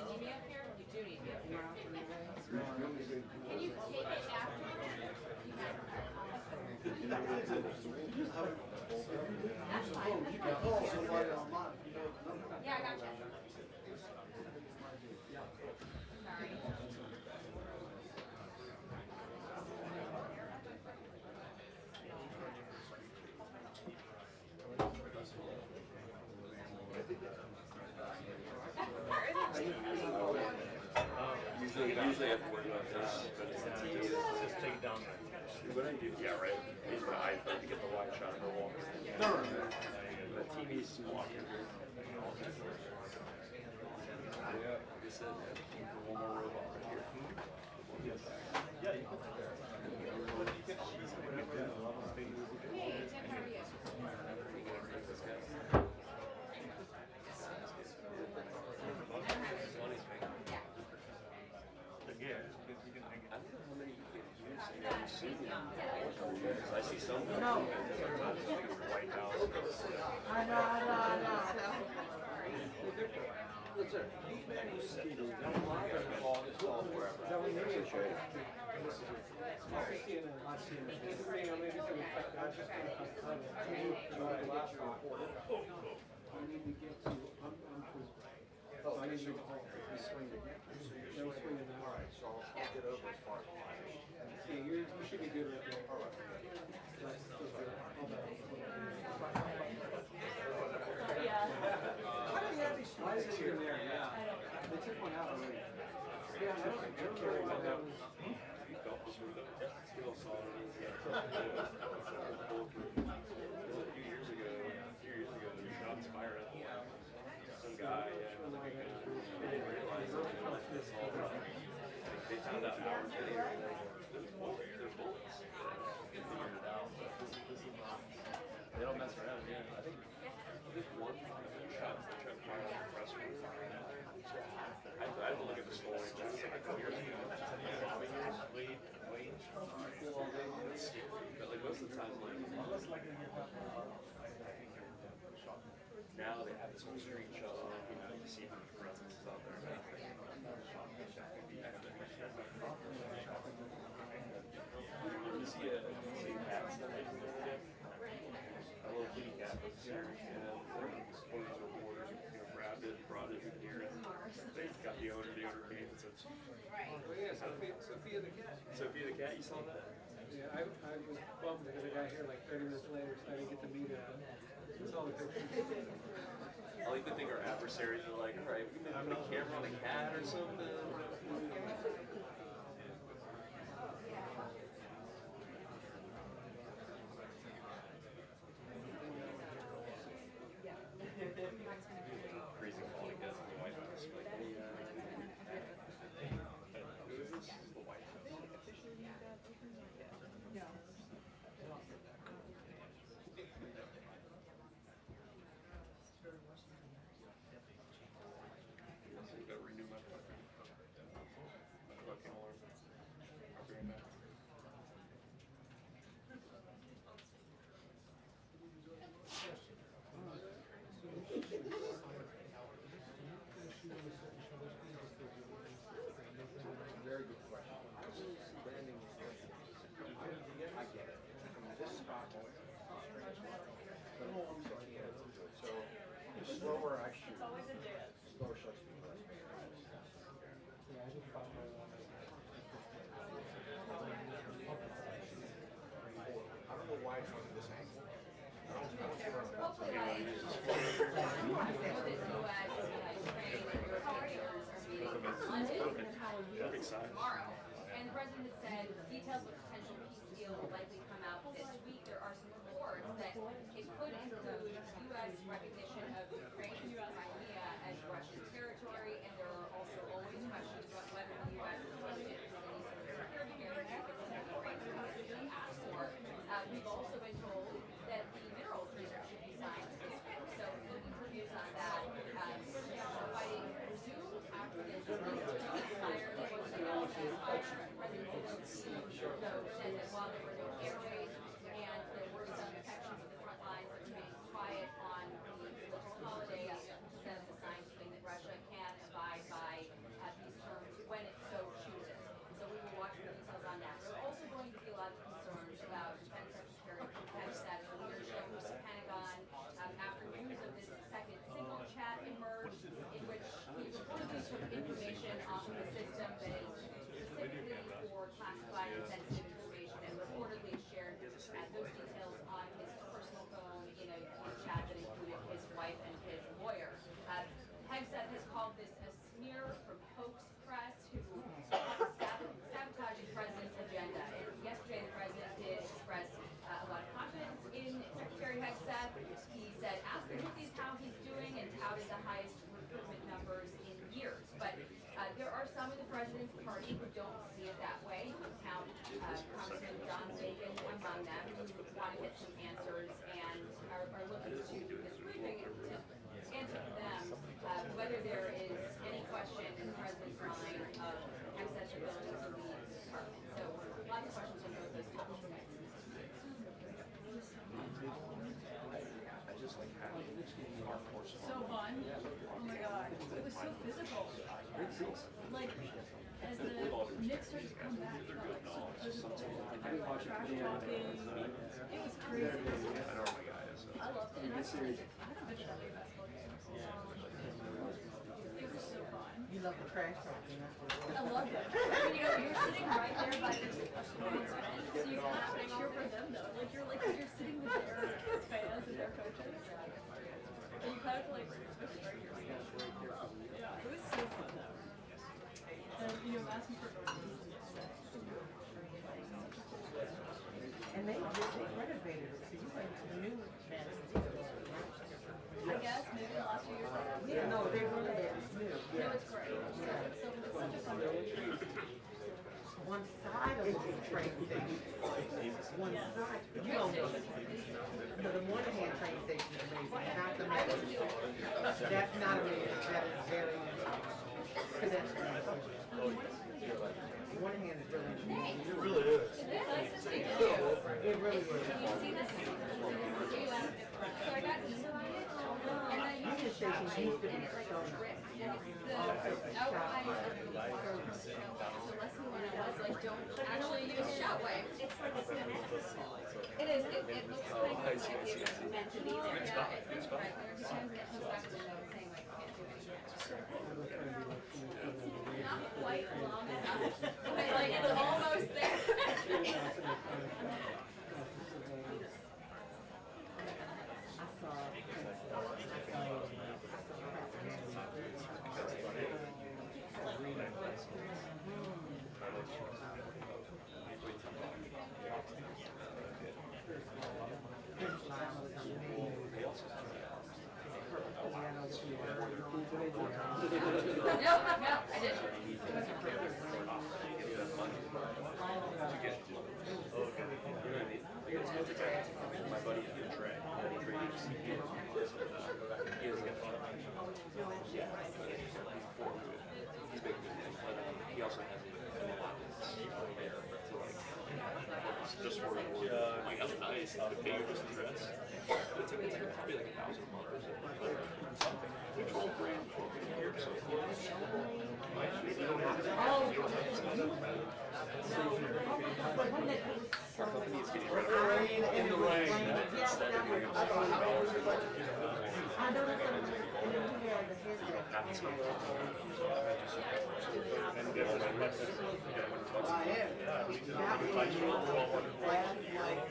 need me up here? You do need me up here. Can you take it after? That's fine. Yeah, I gotcha. Sorry. Usually I have to worry about this, but it's not just take it down there. What I do? Yeah, right. I use my iPhone to get the wide shot of the wall. No. The TV's blocking. Yeah, like I said, one more robot right here. Yes. Yeah, you can put that there. Hey, Tim, how are you? Yeah, I don't know how many you can use. I see some. No. White House. I know. What's that? I need to go home. He's swinging. No swinging now. All right, so I'll get over as far as possible. Yeah, you should be good right there. All right. Why do they have these slides in there? Yeah. They took one out already. Yeah, I don't care about that one. You felt this with them? Yeah. Still solid. A few years ago, the shots fired up. Some guy, they didn't realize it. They found out hours later. There's bullets. They figured it out. They don't mess around. Yeah, I think one shot they tried to fire on the press room. I had to look at the story. It's like a couple years ago. Wait. But like most of the time, now they have this whole screenshot of, you see how much presence is out there. You see a cat stuff like that? A little kitty cat with a series, and one of the reporters grabbed it, brought it in here, and they got the owner came and said, Oh yeah, Sophia the cat. Sophia the cat, you saw that? Yeah, I was bummed because I got here like 30 minutes later, so I didn't get to meet her. Saw the pictures. I like to think our adversaries are like, all right, we can put a camera on a cat or something. Crazy call, I guess, in the White House. Like, who is this? This is the White House. I've got to renew my fucking alarm. I'll bring it back. Very good question. Landing is different. I get it. From this spot, so the slower I shoot, slower shutter speed, less space. I don't know why it's on this angle. Hopefully, like, you know that U.S. Ukraine and European leaders are meeting in London tomorrow. And the president has said details of a potential peace deal will likely come out this week. There are some reports that it could include U.S. recognition of Ukraine and Crimea as Russian territory, and there are also always questions about whether the U.S. is interested in any sort of security guarantee that Ukraine specifically asked for. We've also been told that the mineral agreement should be signed this week, so looking for news on that. Fighting resumed after this ceasefire that was announced by President Zelensky, though said that while there were no air get some answers and are looking to this briefing to answer them whether there is any question in the president's mind of accessibility to the department. So lots of questions on both those topics. I just like having our force. So fun. Oh my god. It was so physical. Like, as the Knicks started to come back, it felt like so physical. Trash talking. It was crazy. I know where my guy is. So. I loved it. And I haven't been to a basketball game in so long. It was so fun. You love the trash talking. I loved it. I mean, you're sitting right there by the opponent's bench, so you can actually cheer for them though. Like you're sitting with their fans and their coaches. And you kind of like yeah, it was so fun though. And asking for And they renovated it, so you went to the new Madison Theater. I guess maybe the last few years. Yeah, no, they renovated it new. No, it's great. It's such a fun building. One side of the train station. One side. You don't know. So the Moynihan train station is amazing, not the Madison. That's not amazing. That is very pedestrian. Moynihan is really amazing. It really is. Nice to meet you. It really is. Can you see this? So I got invited, and then you Union Station used to be so drift, nice. and it's the outline of the water. So lesson one was like, don't actually use shout wave. It's like a cinematic. It is. It looks like it's meant to be there. Yeah, it's right. There's times it comes back to the show saying like, can't do anything. Not quite long enough, but like it's almost there. No, I didn't. My buddy Trey, he has he's big, but he also has just for like that's nice. The pay just the dress. It's like probably like $1,000 or something. 12 grand. So our company is getting ready. In the rain. Yes, that was. I noticed that. And then we had the headset. I am. That was last night,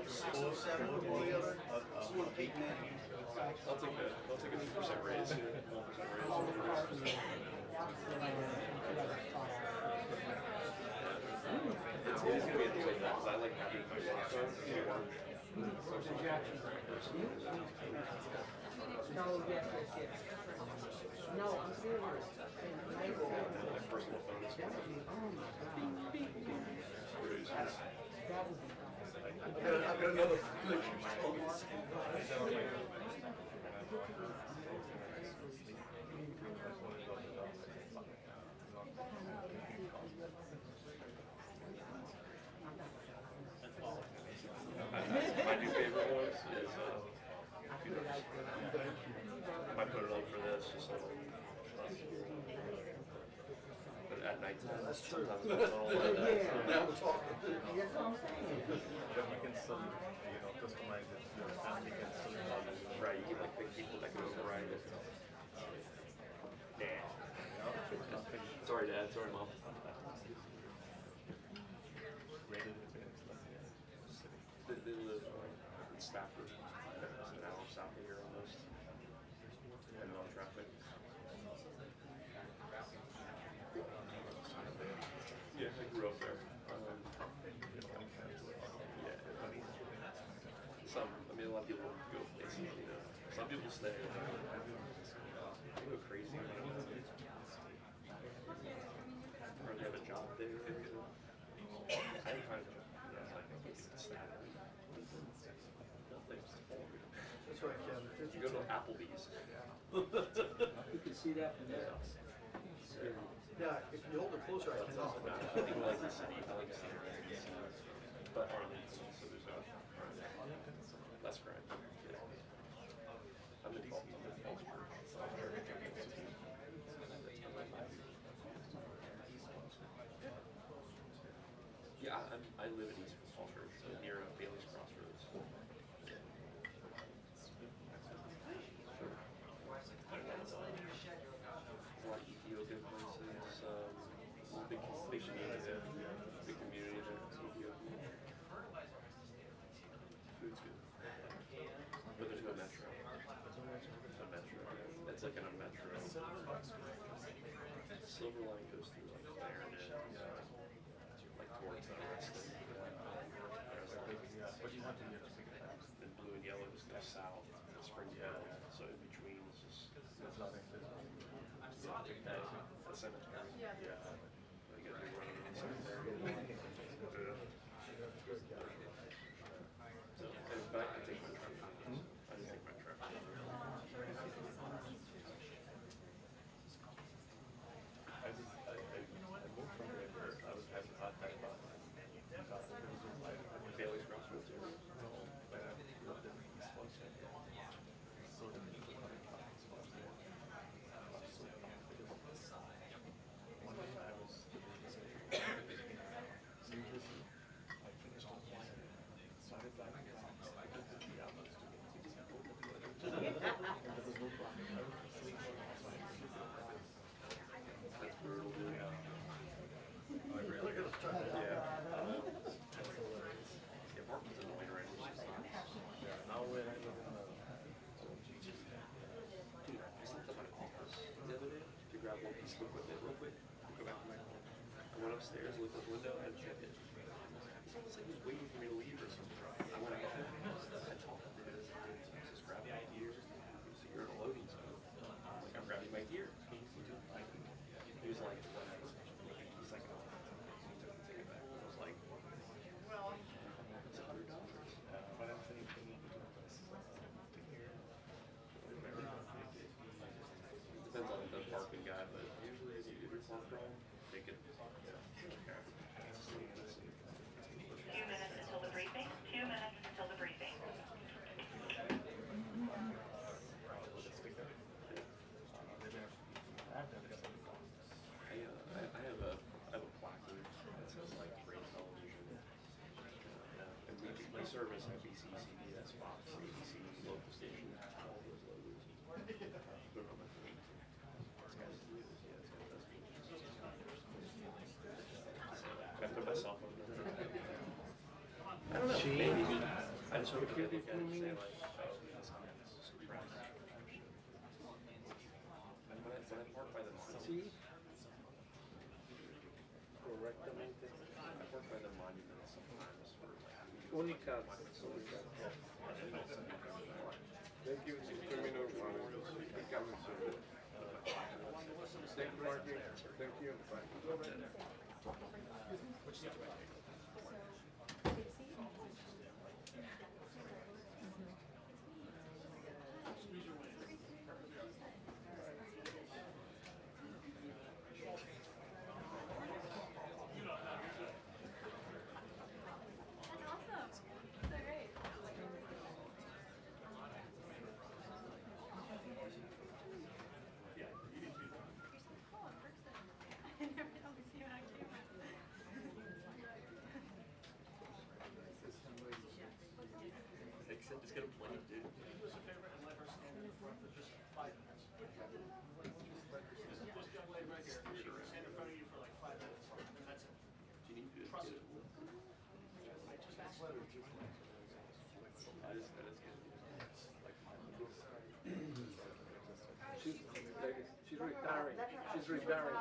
607 or the other. I'll take a 2% raise. 1% raise. It's gonna be at the way that because I like having my software to work. No, yes. No, I'm serious. My personal phone is That would be, oh my God. That would be I've got another picture. My new favorite ones is I put it up for this just so but at nighttime sometimes it's all Now we're talking. That's what I'm saying. You can still, customize it to your family, you can still log it. right, you can like pick people that can override it. Dad. Sorry Dad, sorry Mom. Rated it, it's like, city. They live in Stafford. It's an hour south of here almost. And no traffic. Yeah, I grew up there. Some, I mean, a lot of people go places, some people stay. They go crazy. Or they have a job there. I didn't find a job. Yeah, I stay there. like If you go to Applebee's. You can see that from there. Yeah, if you hold it closer, I can tell. I think I like the city. I like the city. But Arlington, so there's no less crime. Yeah. I'm in Falls Church. Yeah, I live in East Falls Church, so near Bailey's Crossroads. A lot of Ethiopian places, big community, big community there. Ethiopia. Food's good, but there's no metro. No metro. It's like in a metro. Silver Line goes through like Clarendon, like towards Reston. What do you want to do? And blue and yellow just goes south, Springfield. So in between is just There's nothing to the cemetery. Yeah. You got big run in the cemetery. So, but I take my truck. I just take my truck. I moved from there where I was having a hard time about Bailey's Crossroads area. when I lived in East Boston. So the people coming from East Boston. So one day I was New Jersey. I finished on one and started back in I took the 3 hours to get to the airport. And there was no problem. I would sleep on the outside. That's brutal, dude. Look at the truck. Yeah. Yeah, Martin's annoying, right? Now when I live in Dude, I slept at my office the other day to grab one piece of equipment real quick to go back to my home. I went upstairs, looked out the window, and checked it. It's like he was waiting for me to leave or something. I went out there, I talked to him, just grabbed my gear. So you're in a loading zone. I'm like, I'm grabbing my gear. He was like, he's like, oh, he took the ticket back. I was like, well, it's $100. but I'm thinking Depends on the parking guy, but usually if you're parked wrong, they can. 2 minutes until the briefing. 2 minutes until the briefing. I have a placard that says like Brain Television. And we service NBC, CBS, Fox, ABC, local stations, all those logos. They're on my phone. This guy's weird. Yeah, this guy does weird. I put my cell phone number. I don't know. Maybe. I just hope you look at it and say like, oh, this guy's suppressed. And when I park by the monument, Correctamente. I park by the monument sometimes for like Única. Thank you. 2 minutes. Becoming soon. Thank you, Marky. Thank you. Bye. Just get a plate, dude. Do you need to trust it? She's retiring. She's retiring.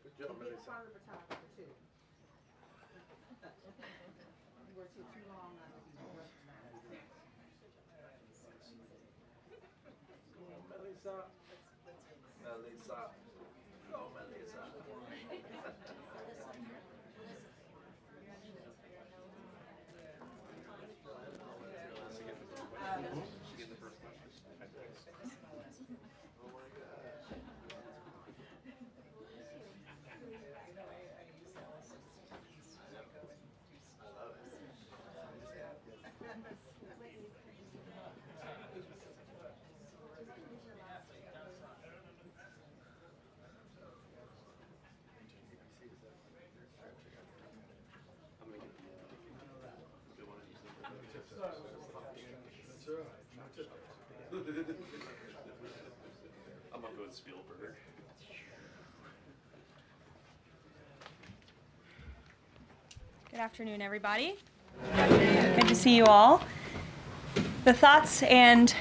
Good job, Get in Melissa. front of the photographer too. We're too long not to be recognized. Melissa. Melissa. Oh, Melissa. I'm gonna go with Spielberg. Good afternoon, everybody. Good to see you all. The thoughts and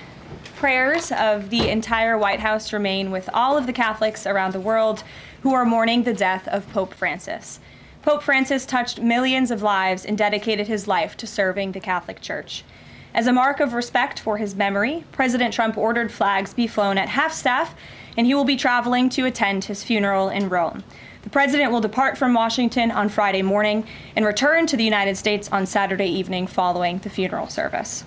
prayers of the entire White House remain with all of the Catholics around the world who are mourning the death of Pope Francis. Pope Francis touched millions of lives and dedicated his life to serving the Catholic Church. As a mark of respect for his memory, President Trump ordered flags be flown at half-staff, and he will be traveling to attend his funeral in Rome. The president will depart from Washington on Friday morning and return to the United States on Saturday evening following the funeral service.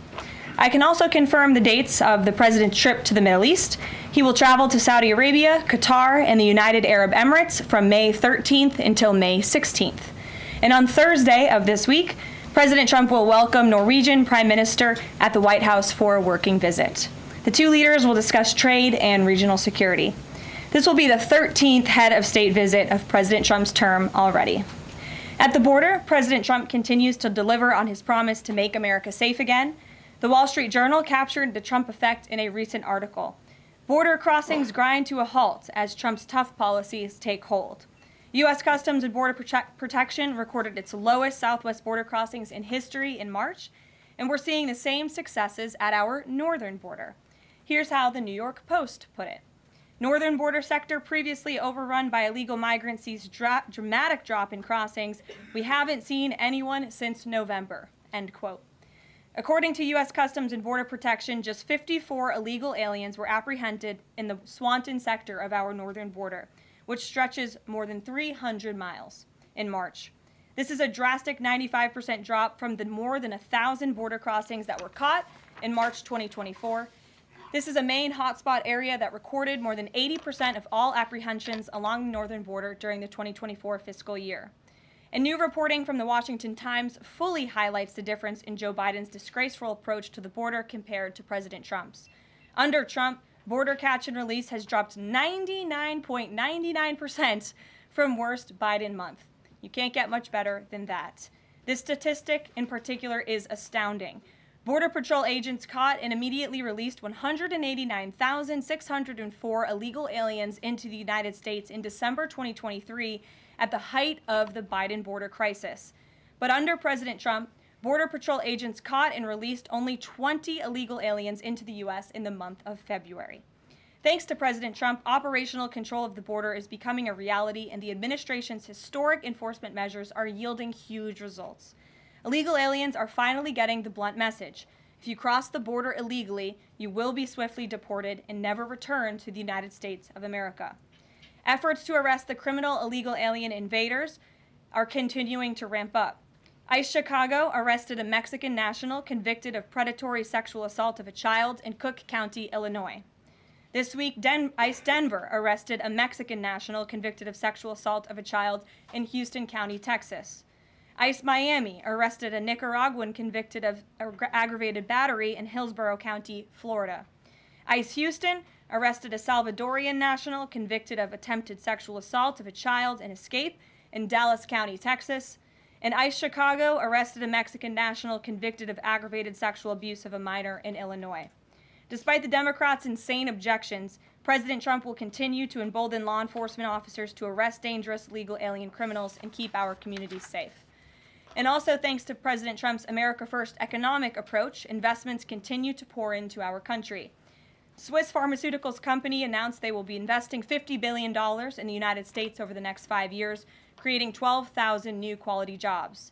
I can also confirm the dates of the president's trip to the Middle East. He will travel to Saudi Arabia, Qatar, and the United Arab Emirates from May 13th until May 16th. And on Thursday of this week, President Trump will welcome Norwegian Prime Minister at the White House for a working visit. The two leaders will discuss trade and regional security. This will be the 13th head of state visit of President Trump's term already. At the border, President Trump continues to deliver on his promise to make America safe again. The Wall Street Journal captured the Trump effect in a recent article. Border crossings grind to a halt as Trump's tough policies take hold. U.S. Customs and Border Protection recorded its lowest southwest border crossings in history in March, and we're seeing the same successes at our northern border. Here's how the New York Post put it. Northern border sector previously overrun by illegal migrants sees dramatic drop in crossings. We haven't seen anyone since November, end quote. According to U.S. Customs and Border Protection, just 54 illegal aliens were apprehended in the Swanton sector of our northern border, which stretches more than 300 miles in March. This is a drastic 95% drop from the more than 1,000 border crossings that were caught in March 2024. This is a main hotspot area that recorded more than 80% of all apprehensions along the northern border during the 2024 fiscal year. And new reporting from the Washington Times fully highlights the difference in Joe Biden's disgraceful approach to the border compared to President Trump's. Under Trump, border catch and release has dropped 99.99% from worst Biden month. You can't get much better than that. This statistic in particular is astounding. Border Patrol agents caught and immediately released 189,604 illegal aliens into the United States in December 2023 at the height of the Biden border crisis. But under President Trump, Border Patrol agents caught and released only 20 illegal aliens into the U.S. in the month of February. Thanks to President Trump, operational control of the border is becoming a reality, and the administration's historic enforcement measures are yielding huge results. Illegal aliens are finally getting the blunt message. If you cross the border illegally, you will be swiftly deported and never return to the United States of America. Efforts to arrest the criminal illegal alien invaders are continuing to ramp up. ICE Chicago arrested a Mexican national convicted of predatory sexual assault of a child in Cook County, Illinois. This week, ICE Denver arrested a Mexican national convicted of sexual assault of a child in Houston County, Texas. ICE Miami arrested a Nicaraguan convicted of aggravated battery in Hillsborough County, Florida. ICE Houston arrested a Salvadorian national convicted of attempted sexual assault of a child in Escape in Dallas County, Texas. And ICE Chicago arrested a Mexican national convicted of aggravated sexual abuse of a minor in Illinois. Despite the Democrats' insane objections, President Trump will continue to embolden law enforcement officers to arrest dangerous legal alien criminals and keep our communities safe. And also thanks to President Trump's America First economic approach, investments continue to pour into our country. Swiss pharmaceuticals company announced they will be investing $50 billion in the United States over the next 5 years, creating 12,000 new quality jobs.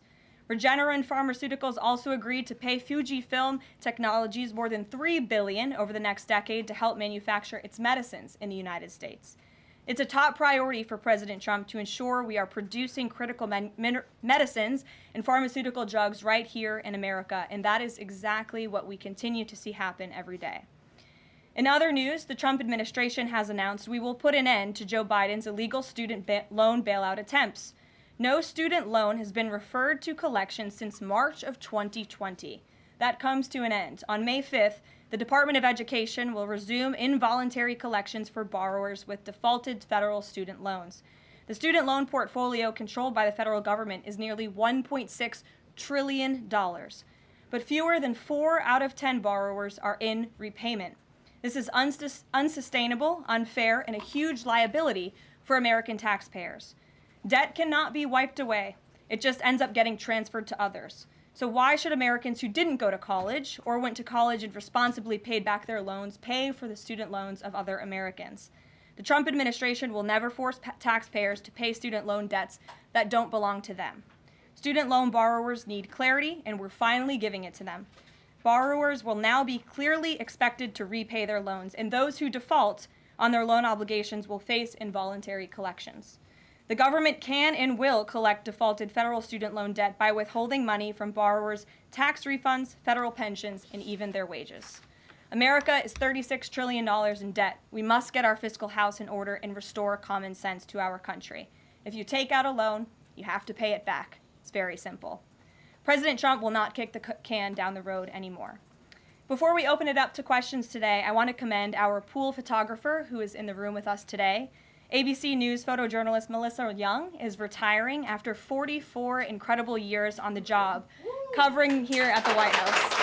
Regeneron Pharmaceuticals also agreed to pay Fujifilm Technologies more than $3 billion over the next decade to help manufacture its medicines in the United States. It's a top priority for President Trump to ensure we are producing critical medicines and pharmaceutical drugs right here in America, and that is exactly what we continue to see happen every day. In other news, the Trump administration has announced we will put an end to Joe Biden's illegal student loan bailout attempts. No student loan has been referred to collection since March of 2020. That comes to an end. On May 5th, the Department of Education will resume involuntary collections for borrowers with defaulted federal student loans. The student loan portfolio controlled by the federal government is nearly $1.6 trillion, but fewer than 4 out of 10 borrowers are in repayment. This is unsustainable, unfair, and a huge liability for American taxpayers. Debt cannot be wiped away. It just ends up getting transferred to others. So why should Americans who didn't go to college or went to college and responsibly paid back their loans pay for the student loans of other Americans? The Trump administration will never force taxpayers to pay student loan debts that don't belong to them. Student loan borrowers need clarity, and we're finally giving it to them. Borrowers will now be clearly expected to repay their loans, and those who default on their loan obligations will face involuntary collections. The government can and will collect defaulted federal student loan debt by withholding money from borrowers' tax refunds, federal pensions, and even their wages. America is $36 trillion in debt. We must get our fiscal house in order and restore common sense to our country. If you take out a loan, you have to pay it back. It's very simple. President Trump will not kick the can down the road anymore. Before we open it up to questions today, I want to commend our pool photographer who is in the room with us today. ABC News photojournalist Melissa Young is retiring after 44 incredible years on the job, covering here at the White House.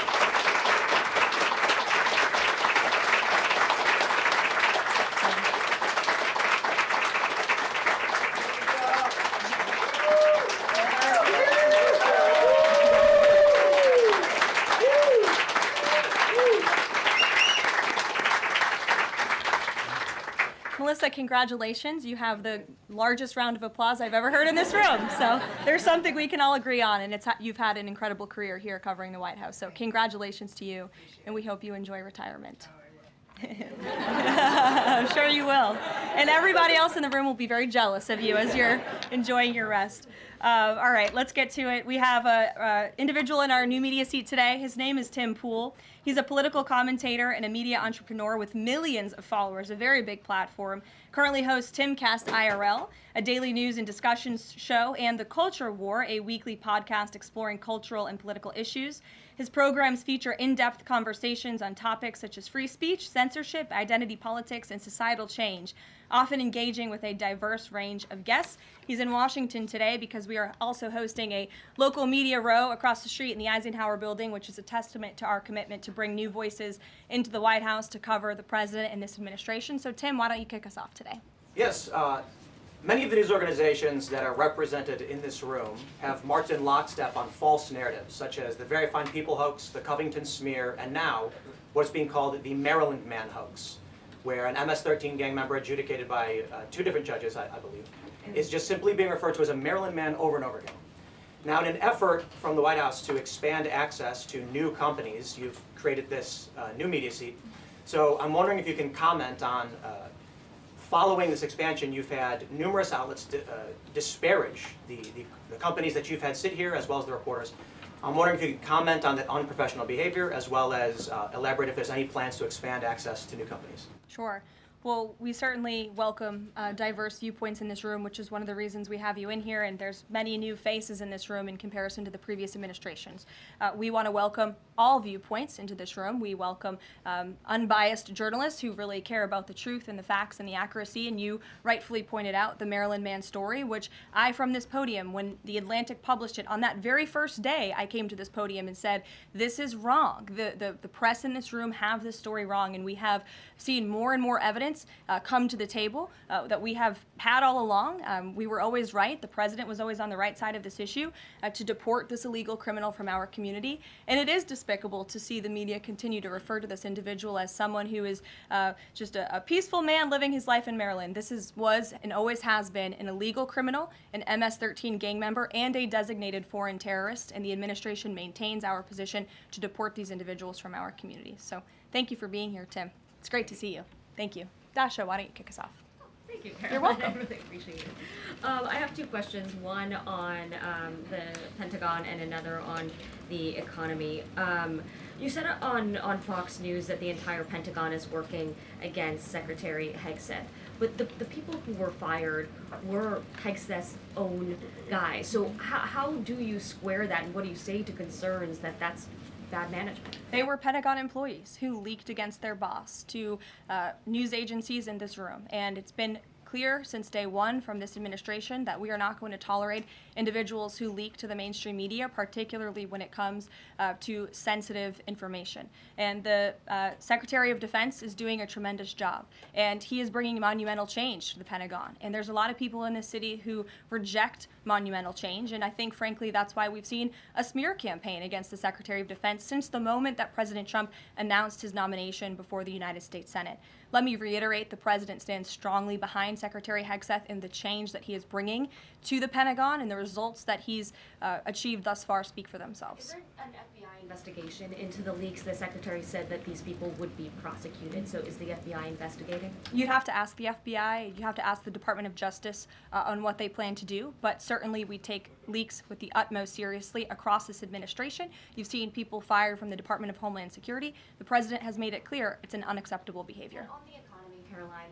Melissa, congratulations. You have the largest round of applause I've ever heard in this room. So there's something we can all agree on, and you've had an incredible career here covering the White House. So congratulations to you, and we hope you enjoy retirement. I'm sure you will. And everybody else in the room will be very jealous of you as you're enjoying your rest. All right, let's get to it. We have an individual in our new media seat today. His name is Tim Pool. He's a political commentator and a media entrepreneur with millions of followers, a very big platform. Currently hosts Timcast IRL, a daily news and discussions show, and The Culture War, a weekly podcast exploring cultural and political issues. His programs feature in-depth conversations on topics such as free speech, censorship, identity politics, and societal change, often engaging with a diverse range of guests. He's in Washington today because we are also hosting a local media row across the street in the Eisenhower Building, which is a testament to our commitment to bring new voices into the White House to cover the president and this administration. So, Tim, why don't you kick us off today? Yes. Many of the news organizations that are represented in this room have marched in lockstep on false narratives, such as the Very Fine People hoax, the Covington smear, and now what's being called the Maryland Man hoax, where an MS-13 gang member adjudicated by two different judges, I believe, is just simply being referred to as a Maryland Man over and over again. Now, in an effort from the White House to expand access to new companies, you've created this new media seat. So I'm wondering if you can comment on following this expansion, you've had numerous outlets disparage the companies that you've had sit here, as well as the reporters. I'm wondering if you could comment on the unprofessional behavior, as well as elaborate if there's any plans to expand access to new companies. Sure. Well, we certainly welcome diverse viewpoints in this room, which is one of the reasons we have you in here, and there's many new faces in this room in comparison to the previous administrations. We want to welcome all viewpoints into this room. We welcome unbiased journalists who really care about the truth and the facts and the accuracy, and you rightfully pointed out the Maryland Man story, which I, from this podium, when The Atlantic published it, on that very first day, I came to this podium and said, this is wrong. The press in this room have this story wrong, and we have seen more and more evidence come to the table that we have had all along. We were always right. The president was always on the right side of this issue to deport this illegal criminal from our community. And it is despicable to see the media continue to refer to this individual as someone who is just a peaceful man living his life in Maryland. This was and always has been an illegal criminal, an MS-13 gang member, and a designated foreign terrorist. And the administration maintains our position to deport these individuals from our community. So thank you for being here, Tim. It's great to see you. Thank you. Dasha, why don't you kick us off? Thank you, Karoline. You're welcome. I really appreciate it. I have two questions, one on the Pentagon and another on the economy. You said on Fox News that the entire Pentagon is working against Secretary Hegseth, but the people who were fired were Hegseth's own guys. So how do you square that, and what do you say to concerns that that's bad management? They were Pentagon employees who leaked against their boss to news agencies in this room, and it's been clear since day one from this administration that we are not going to tolerate individuals who leak to the mainstream media, particularly when it comes to sensitive information. And the Secretary of Defense is doing a tremendous job, and he is bringing monumental change to the Pentagon. And there's a lot of people in this city who reject monumental change, and I think, frankly, that's why we've seen a smear campaign against the Secretary of Defense since the moment that President Trump announced his nomination before the United States Senate. Let me reiterate, the President stands strongly behind Secretary Hegseth in the change that he is bringing to the Pentagon, and the results that he's achieved thus far speak for themselves. Is there an FBI investigation into the leaks? The Secretary said that these people would be prosecuted, so is the FBI investigating? You'd have to ask the FBI, you have to ask the Department of Justice on what they plan to do, but certainly we take leaks with the utmost seriously across this administration. You've seen people fired from the Department of Homeland Security. The President has made it clear it's an unacceptable behavior. And on the economy, Caroline,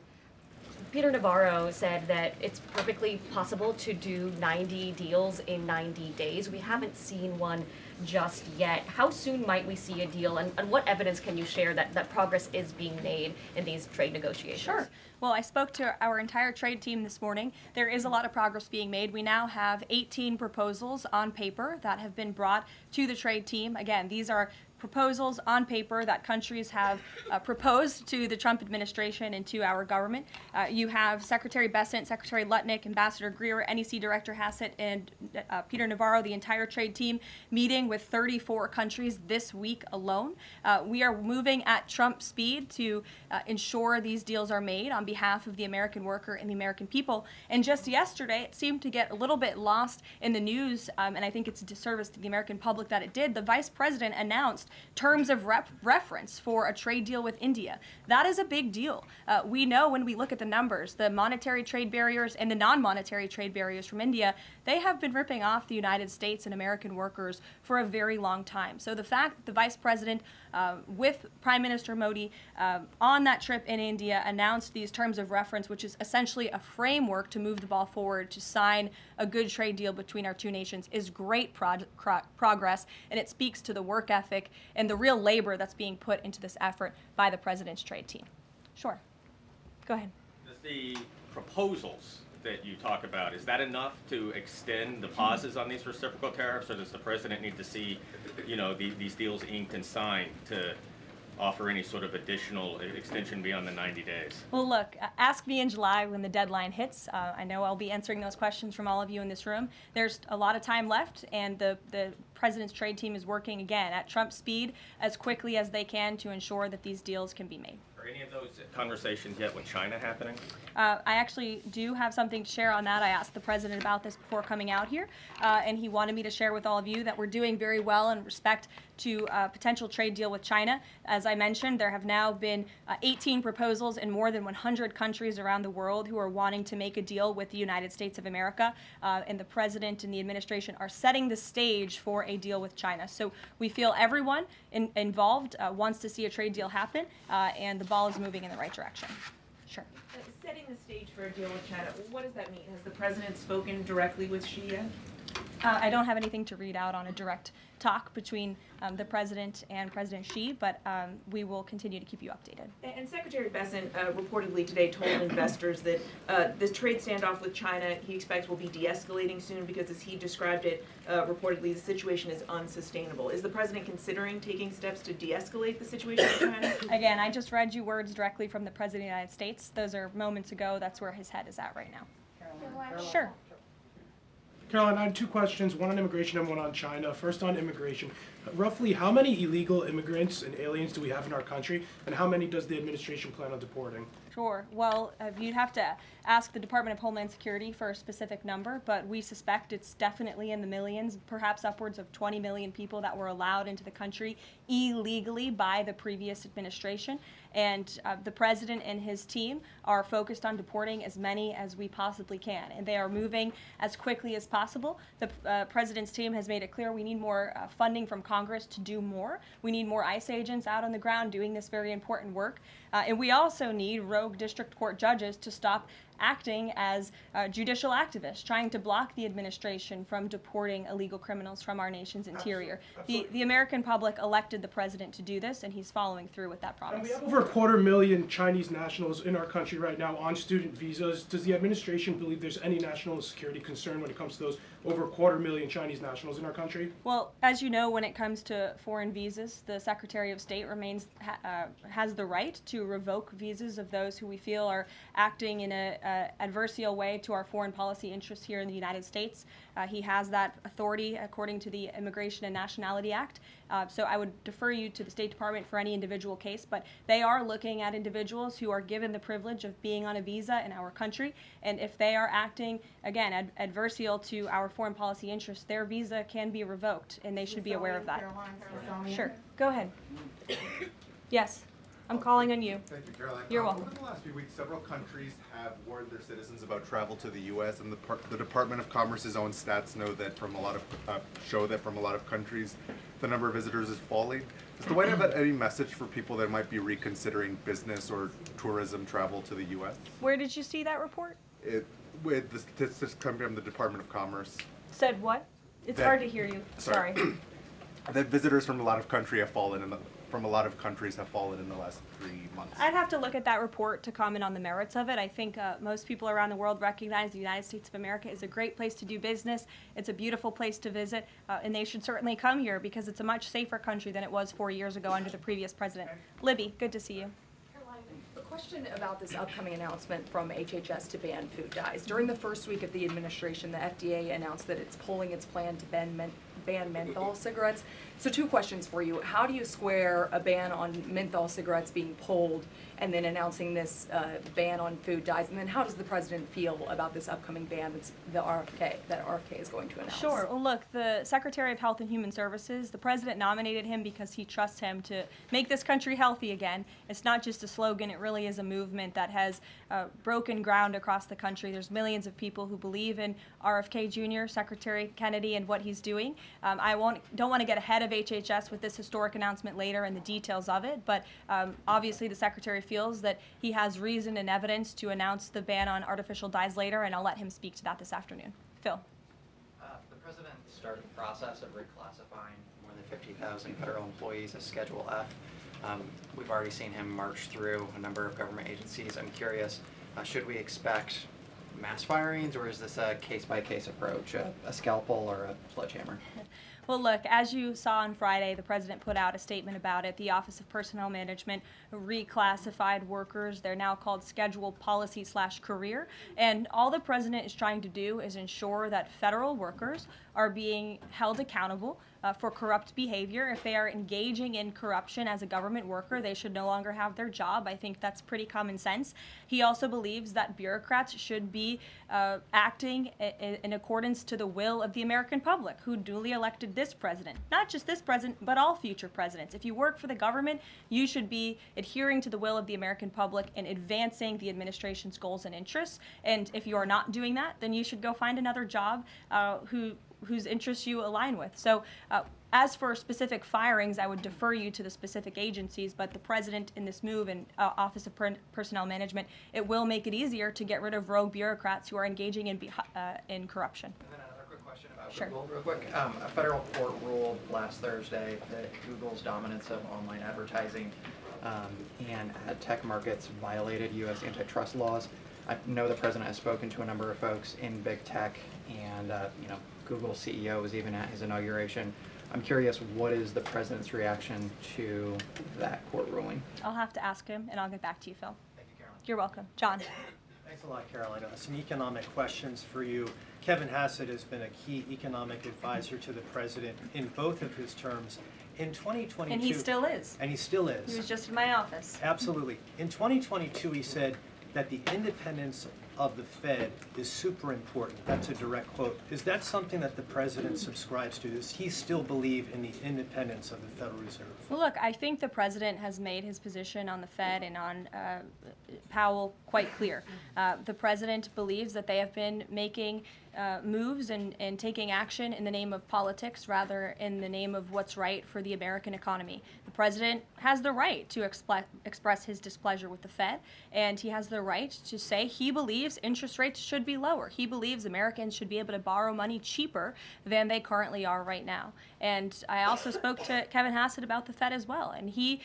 Peter Navarro said that it's perfectly possible to do 90 deals in 90 days. We haven't seen one just yet. How soon might we see a deal, and what evidence can you share that progress is being made in these trade negotiations? Sure. Well, I spoke to our entire trade team this morning. There is a lot of progress being made. We now have 18 proposals on paper that have been brought to the trade team. Again, these are proposals on paper that countries have proposed to the Trump administration and to our government. You have Secretary Bessent, Secretary Lutnick, Ambassador Greer, NEC Director Hassett, and Peter Navarro, the entire trade team, meeting with 34 countries this week alone. We are moving at Trump speed to ensure these deals are made on behalf of the American worker and the American people. And just yesterday, it seemed to get a little bit lost in the news, and I think it's a disservice to the American public that it did. The Vice President announced terms of reference for a trade deal with India. That is a big deal. We know when we look at the numbers, the monetary trade barriers and the non-monetary trade barriers from India, they have been ripping off the United States and American workers for a very long time. So the fact that the Vice President with Prime Minister Modi on that trip in India announced these terms of reference, which is essentially a framework to move the ball forward to sign a good trade deal between our two nations, is great progress, and it speaks to the work ethic and the real labor that's being put into this effort by the President's trade team. Sure. Go ahead. The proposals that you talk about, is that enough to extend the pauses on these reciprocal tariffs, or does the President need to see, these deals inked and signed to offer any sort of additional extension beyond the 90 days? Well, look, ask me in July when the deadline hits. I know I'll be answering those questions from all of you in this room. There's a lot of time left, and the President's trade team is working, again, at Trump speed as quickly as they can to ensure that these deals can be made. Are any of those conversations yet with China happening? I actually do have something to share on that. I asked the President about this before coming out here, and he wanted me to share with all of you that we're doing very well in respect to a potential trade deal with China. As I mentioned, there have now been 18 proposals in more than 100 countries around the world who are wanting to make a deal with the United States of America, and the President and the administration are setting the stage for a deal with China. So we feel everyone involved wants to see a trade deal happen, and the ball is moving in the right direction. Sure. Setting the stage for a deal with China, what does that mean? Has the President spoken directly with Xi yet? I don't have anything to read out on a direct talk between the President and President Xi, but we will continue to keep you updated. And Secretary Bessent reportedly today told investors that this trade standoff with China he expects will be de-escalating soon because, as he described it, reportedly the situation is unsustainable. Is the President considering taking steps to de-escalate the situation with China? Again, I just read you words directly from the President of the United States. Those are moments ago. That's where his head is at right now. Caroline. Sure. Caroline, I had two questions, one on immigration and one on China. First on immigration. Roughly how many illegal immigrants and aliens do we have in our country, and how many does the administration plan on deporting? Sure. Well, you'd have to ask the Department of Homeland Security for a specific number, but we suspect it's definitely in the millions, perhaps upwards of 20 million people that were allowed into the country illegally by the previous administration. And the President and his team are focused on deporting as many as we possibly can, and they are moving as quickly as possible. The President's team has made it clear we need more funding from Congress to do more. We need more ICE agents out on the ground doing this very important work. And we also need rogue district court judges to stop acting as judicial activists, trying to block the administration from deporting illegal criminals from our nation's interior. The American public elected the president to do this, and he's following through with that promise. And we have over 250,000 Chinese nationals in our country right now on student visas. Does the administration believe there's any national security concern when it comes to those over 250,000 Chinese nationals in our country? Well, as you know, when it comes to foreign visas, the Secretary of State has the right to revoke visas of those who we feel are acting in a adversarial way to our foreign policy interests here in the United States. He has that authority according to the Immigration and Nationality Act. So I would defer you to the State Department for any individual case, but they are looking at individuals who are given the privilege of being on a visa in our country, and if they are acting, again, adversarial to our foreign policy interests, their visa can be revoked, and they should be aware of that. Caroline. Sure, go ahead. Yes, I'm calling on you. Thank you, Caroline. You're welcome. Over the last few weeks, several countries have warned their citizens about travel to the U.S., and the Department of Commerce's own stats know that show that from a lot of countries, the number of visitors is falling. Does the White House have any message for people that might be reconsidering business or tourism travel to the U.S.? Where did you see that report? With the statistics coming from the Department of Commerce. Said what? It's hard to hear you. Sorry. That visitors from a lot of countries have fallen in the last 3 months. I'd have to look at that report to comment on the merits of it. I think most people around the world recognize the United States of America is a great place to do business. It's a beautiful place to visit, and they should certainly come here because it's a much safer country than it was 4 years ago under the previous president. Libby, good to see you. A question about this upcoming announcement from HHS to ban food dyes. During the first week of the administration, the FDA announced that it's pulling its plan to ban menthol cigarettes. So 2 questions for you. How do you square a ban on menthol cigarettes being pulled and then announcing this ban on food dyes? And then how does the president feel about this upcoming ban that RFK is going to announce? Sure. Well, look, the Secretary of Health and Human Services, the president nominated him because he trusts him to make this country healthy again. It's not just a slogan. It really is a movement that has broken ground across the country. There's millions of people who believe in RFK Jr., Secretary Kennedy, and what he's doing. I don't want to get ahead of HHS with this historic announcement later and the details of it, but obviously the Secretary feels that he has reason and evidence to announce the ban on artificial dyes later, and I'll let him speak to that this afternoon. Phil. The president started the process of reclassifying more than 50,000 federal employees as Schedule F. We've already seen him march through a number of government agencies. I'm curious, should we expect mass firings, or is this a case-by-case approach, a scalpel or a sledgehammer? Well, look, as you saw on Friday, the president put out a statement about it. The Office of Personnel Management reclassified workers. They're now called Scheduled Policy/Career. And all the president is trying to do is ensure that federal workers are being held accountable for corrupt behavior. If they are engaging in corruption as a government worker, they should no longer have their job. I think that's pretty common sense. He also believes that bureaucrats should be acting in accordance to the will of the American public, who duly elected this president. Not just this president, but all future presidents. If you work for the government, you should be adhering to the will of the American public and advancing the administration's goals and interests. And if you are not doing that, then you should go find another job whose interests you align with. So as for specific firings, I would defer you to the specific agencies, but the president in this move and Office of Personnel Management, it will make it easier to get rid of rogue bureaucrats who are engaging in corruption. And then another quick question about Sure. Google, real quick. A federal court ruled last Thursday that Google's dominance of online advertising and ad tech markets violated U.S. antitrust laws. I know the president has spoken to a number of folks in big tech, and Google's CEO was even at his inauguration. I'm curious, what is the president's reaction to that court ruling? I'll have to ask him, and I'll get back to you, Phil. Thank you, Caroline. You're welcome. John. Thanks a lot, Caroline. Some economic questions for you. Kevin Hassett has been a key economic advisor to the president in both of his terms. In 2022... And he still is. And he still is. He was just in my office. Absolutely. In 2022, he said that the independence of the Fed is super important. That's a direct quote. Is that something that the president subscribes to? Does he still believe in the independence of the Federal Reserve? Well, look, I think the president has made his position on the Fed and on Powell quite clear. The president believes that they have been making moves and taking action in the name of politics rather in the name of what's right for the American economy. The president has the right to express his displeasure with the Fed, and he has the right to say he believes believes interest rates should be lower. He believes Americans should be able to borrow money cheaper than they currently are right now. And I also spoke to Kevin Hassett about the Fed as well, and he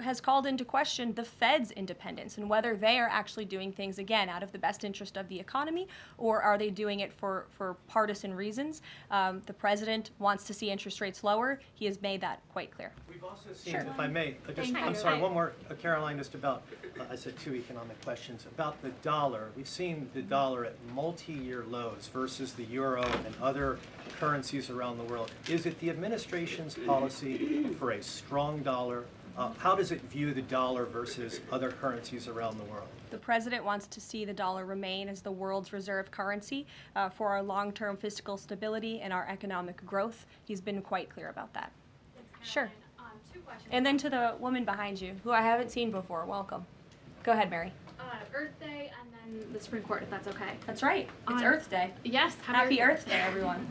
has called into question the Fed's independence and whether they are actually doing things, again, out of the best interest of the economy, or are they doing it for partisan reasons. The president wants to see interest rates lower. He has made that quite clear. We've also seen, if I may, Thank I'm you. sorry, one more, Caroline, just about, I said 2 economic questions. About the dollar, we've seen the dollar at multi-year lows versus the euro and other currencies around the world. Is it the administration's policy for a strong dollar? How does it view the dollar versus other currencies around the world? The president wants to see the dollar remain as the world's reserve currency for our long-term fiscal stability and our economic growth. He's been quite clear about that. Sure. 2 questions. And then to the woman behind you, who I haven't seen before, welcome. Go ahead, Mary. Earth Day and then the Supreme Court, if that's okay. That's right. It's Earth Day. Yes. Happy Earth Day, everyone.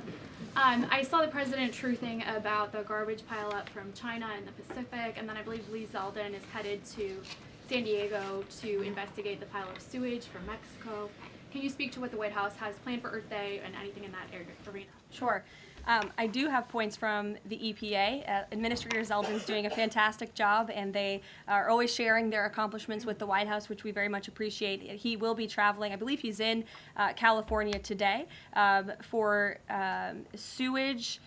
I saw the president truthing about the garbage pileup from China in the Pacific, and then I believe Lee Zeldin is headed to San Diego to investigate the pile of sewage from Mexico. Can you speak to what the White House has planned for Earth Day and anything in that arena? Sure. I do have points from the EPA. Administrator Zeldin's doing a fantastic job, and they are always sharing their accomplishments with the White House, which we very much appreciate. He will be traveling, I believe he's in California today, for sewage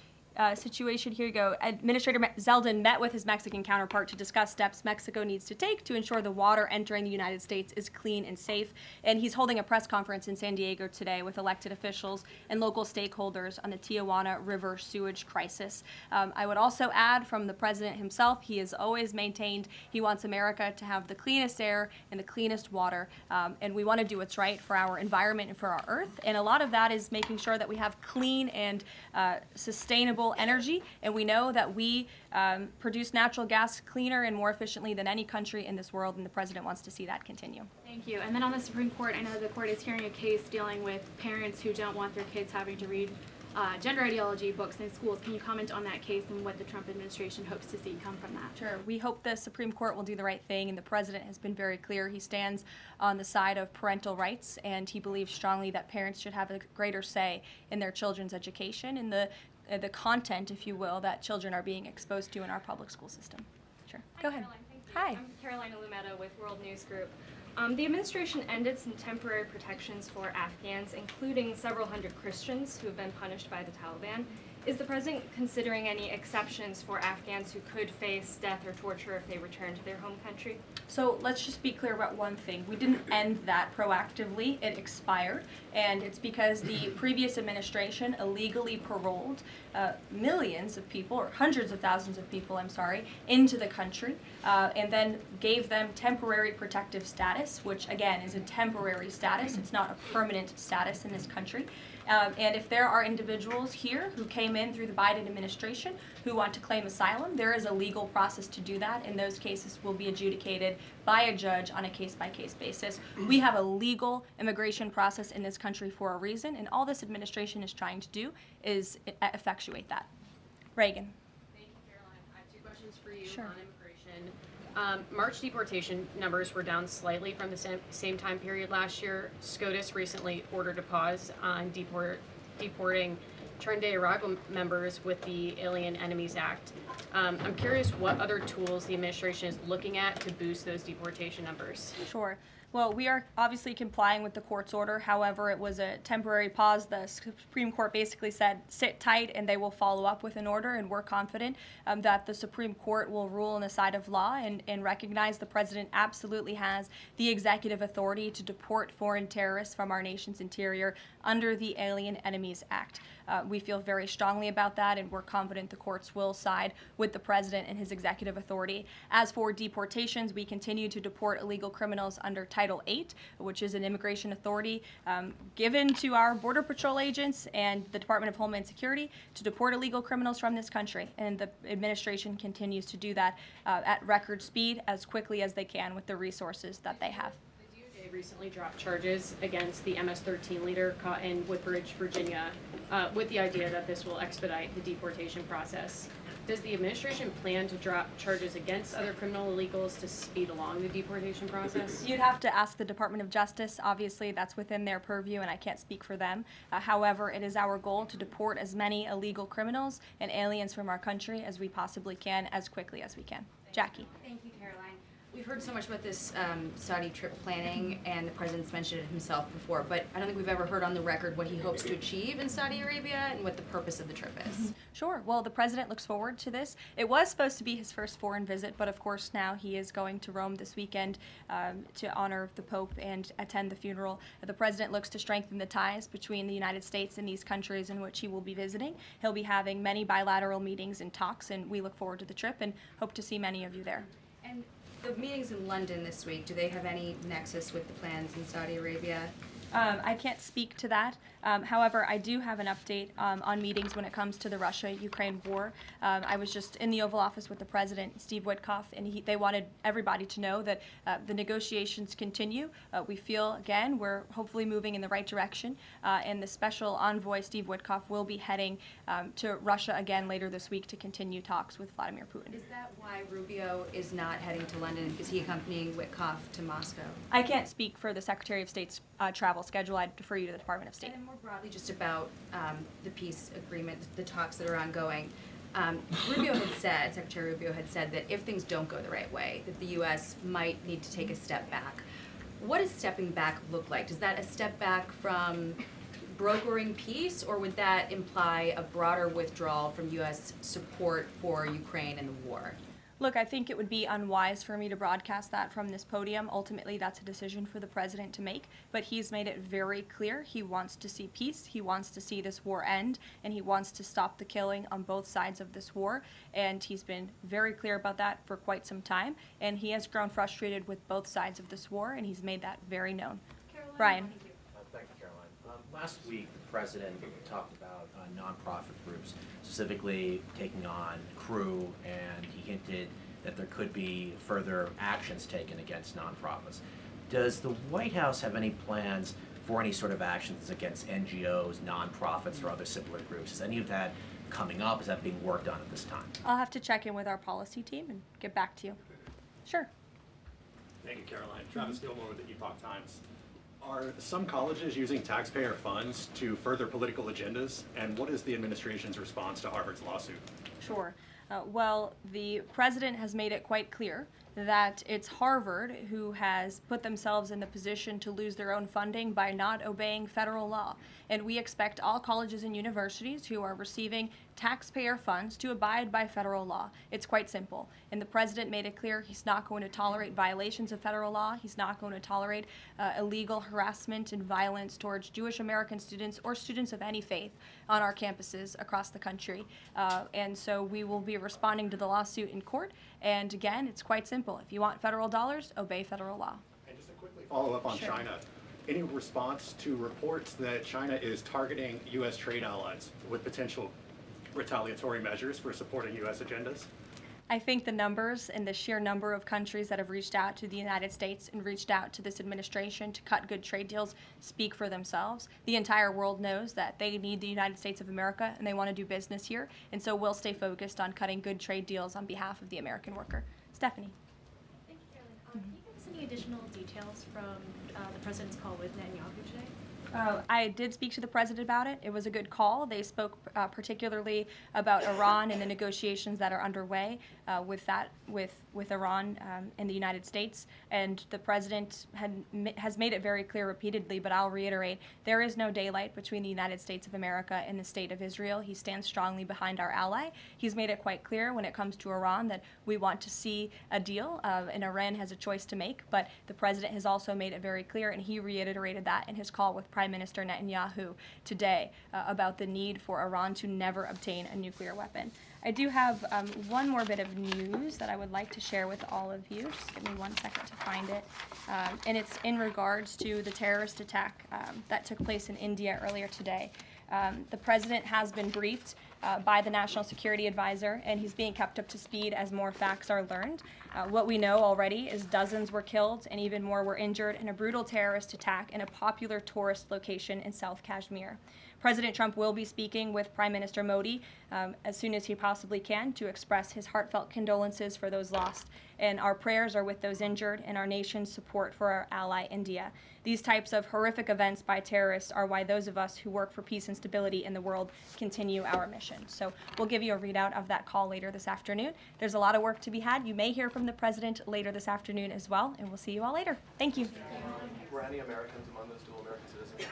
situation. Here you go. Administrator Zeldin met with his Mexican counterpart to discuss steps Mexico needs to take to ensure the water entering the United States is clean and safe. And he's holding a press conference in San Diego today with elected officials and local stakeholders on the Tijuana River sewage crisis. I would also add from the president himself, he has always maintained he wants America to have the cleanest air and the cleanest water. And we want to do what's right for our environment and for our earth. And a lot of that is making sure that we have clean and sustainable energy, and we know that we produce natural gas cleaner and more efficiently than any country in this world, and the president wants to see that continue. Thank you. And then on the Supreme Court, I know the court is hearing a case dealing with parents who don't want their kids having to read gender ideology books in schools. Can you comment on that case and what the Trump administration hopes to see come from that? Sure. We hope the Supreme Court will do the right thing, and the president has been very clear. He stands on the side of parental rights, and he believes strongly that parents should have a greater say in their children's education and the content, if you will, that children are being exposed to in our public school system. Sure. Go ahead. Hi. I'm Karoline Leavitt with World News Group. The administration ended some temporary protections for Afghans, including several hundred Christians who have been punished by the Taliban. Is the president considering any exceptions for Afghans who could face death or torture if they return to their home country? So let's just be clear about one thing. We didn't end that proactively. It expired, and it's because the previous administration illegally paroled millions of people, or hundreds of thousands of people, I'm sorry, into the country, and then gave them temporary protective status, which again is a temporary status. It's not a permanent status in this country. And if there are individuals here who came in through the Biden administration who want to claim asylum, there is a legal process to do that, and those cases will be adjudicated by a judge on a case-by-case basis. We have a legal immigration process in this country for a reason, and all this administration is trying to do is effectuate that. Reagan. Thank you, Caroline. I have 2 questions for you Sure. on immigration. March deportation numbers were down slightly from the same time period last year. SCOTUS recently ordered a pause on deporting turned-day Iraq members with the Alien Enemies Act. I'm curious what other tools the administration is looking at to boost those deportation numbers. Sure. Well, we are obviously complying with the court's order. However, it was a temporary pause. The Supreme Court basically said, sit tight, and they will follow up with an order, and we're confident that the Supreme Court will rule on the side of law and recognize the president absolutely has the executive authority to deport foreign terrorists from our nation's interior under the Alien Enemies Act. We feel very strongly about that, and we're confident the courts will side with the president and his executive authority. As for deportations, we continue to deport illegal criminals under Title VIII, which is an immigration authority given to our Border Patrol agents and the Department of Homeland Security to deport illegal criminals from this country. And the administration continues to do that at record speed as quickly as they can with the resources that they have. They recently dropped charges against the MS-13 leader caught in Woodbridge, Virginia, with the idea that this will expedite the deportation process. Does the administration plan to drop charges against other criminal illegals to speed along the deportation process? You'd have to ask the Department of Justice. Obviously, that's within their purview, and I can't speak for them. However, it is our goal to deport as many illegal criminals and aliens from our country as we possibly can, as quickly as we can. Jackie. Thank you, Caroline. We've heard so much about this Saudi trip planning, and the president's mentioned it himself before, but I don't think we've ever heard on the record what he hopes to achieve in Saudi Arabia and what the purpose of the trip is. Sure. Well, the president looks forward to this. It was supposed to be his first foreign visit, but of course now he is going to Rome this weekend to honor the Pope and attend the funeral. The president looks to strengthen the ties between the United States and these countries in which he will be visiting. He'll be having many bilateral meetings and talks, and we look forward to the trip and hope to see many of you there. And the meetings in London this week, do they have any nexus with the plans in Saudi Arabia? I can't speak to that. However, I do have an update on meetings when it comes to the Russia-Ukraine war. I was just in the Oval Office with the President, Steve Witkoff, and they wanted everybody to know that the negotiations continue. We feel, again, we're hopefully moving in the right direction, and the special envoy, Steve Witkoff, will be heading to Russia again later this week to continue talks with Vladimir Putin. Is that why Rubio is not heading to London? Is he accompanying Witkoff to Moscow? I can't speak for the Secretary of State's travel schedule. I'd defer you to the Department of State. And more broadly, just about the peace agreement, the talks that are ongoing. Rubio had said, Secretary Rubio had said that if things don't go the right way, that the U.S. might need to take a step back. What does stepping back look like? Is that a step back from brokering peace, or would that imply a broader withdrawal from U.S. support for Ukraine and the war? Look, I think it would be unwise for me to broadcast that from this podium. Ultimately, that's a decision for the president to make, but he's made it very clear he wants to see peace, he wants to see this war end, and he wants to stop the killing on both sides of this war, and he's been very clear about that for quite some time, and he has grown frustrated with both sides of this war, and he's made that very known. Brian. Thank you, Caroline. Last week, the president talked about nonprofit groups, specifically taking on Crew, and he hinted that there could be further actions taken against nonprofits. Does the White House have any plans for any sort of actions against NGOs, nonprofits, or other similar groups? Is any of that coming up? Is that being worked on at this time? I'll have to check in with our policy team and get back to you. Sure. Thank you, Caroline. Travis Gilmore with the Epoch Times. Are some colleges using taxpayer funds to further political agendas? And what is the administration's response to Harvard's lawsuit? Sure. Well, the president has made it quite clear that it's Harvard who has put themselves in the position to lose their own funding by not obeying federal law. And we expect all colleges and universities who are receiving taxpayer funds to abide by federal law. It's quite simple. And the president made it clear he's not going to tolerate violations of federal law. He's not going to tolerate illegal harassment and violence towards Jewish American students or students of any faith on our campuses across the country. And so we will be responding to the lawsuit in court. And again, it's quite simple. If you want federal dollars, obey federal law. And just a quickly follow up on China. Any response to reports that China is targeting U.S. trade allies with potential retaliatory measures for supporting U.S. agendas? I think the numbers and the sheer number of countries that have reached out to the United States and reached out to this administration to cut good trade deals speak for themselves. The entire world knows that they need the United States of America and they want to do business here, and so we'll stay focused on cutting good trade deals on behalf of the American worker. Stephanie. Thank you, Caroline. Can you give us any additional details from the president's call with Netanyahu today? I did speak to the president about it. It was a good call. They spoke particularly about Iran and the negotiations that are underway with Iran and the United States. And the president has made it very clear repeatedly, but I'll reiterate, there is no daylight between the United States of America and the state of Israel. He stands strongly behind our ally. He's made it quite clear when it comes to Iran that we want to see a deal, and Iran has a choice to make. But the president has also made it very clear, and he reiterated that in his call with Prime Minister Netanyahu today about the need for Iran to never obtain a nuclear weapon. I do have one more bit of news that I would like to share with all of you. Just give me 1 second to find it. And it's in regards to the terrorist attack that took place in India earlier today. The president has been briefed by the National Security Advisor, and he's being kept up to speed as more facts are learned. What we know already is dozens were killed and even more were injured in a brutal terrorist attack in a popular tourist location in South Kashmir. President Trump will be speaking with Prime Minister Modi as soon as he possibly can to express his heartfelt condolences for those lost. And our prayers are with those injured and our nation's support for our ally, India. These types of horrific events by terrorists are why those of us who work for peace and stability in the world continue our mission. So we'll give you a readout of that call later this afternoon. There's a lot of work to be had. You may hear from the president later this afternoon as well, and we'll see you all later. Thank you. Were any Americans among those dual American citizens?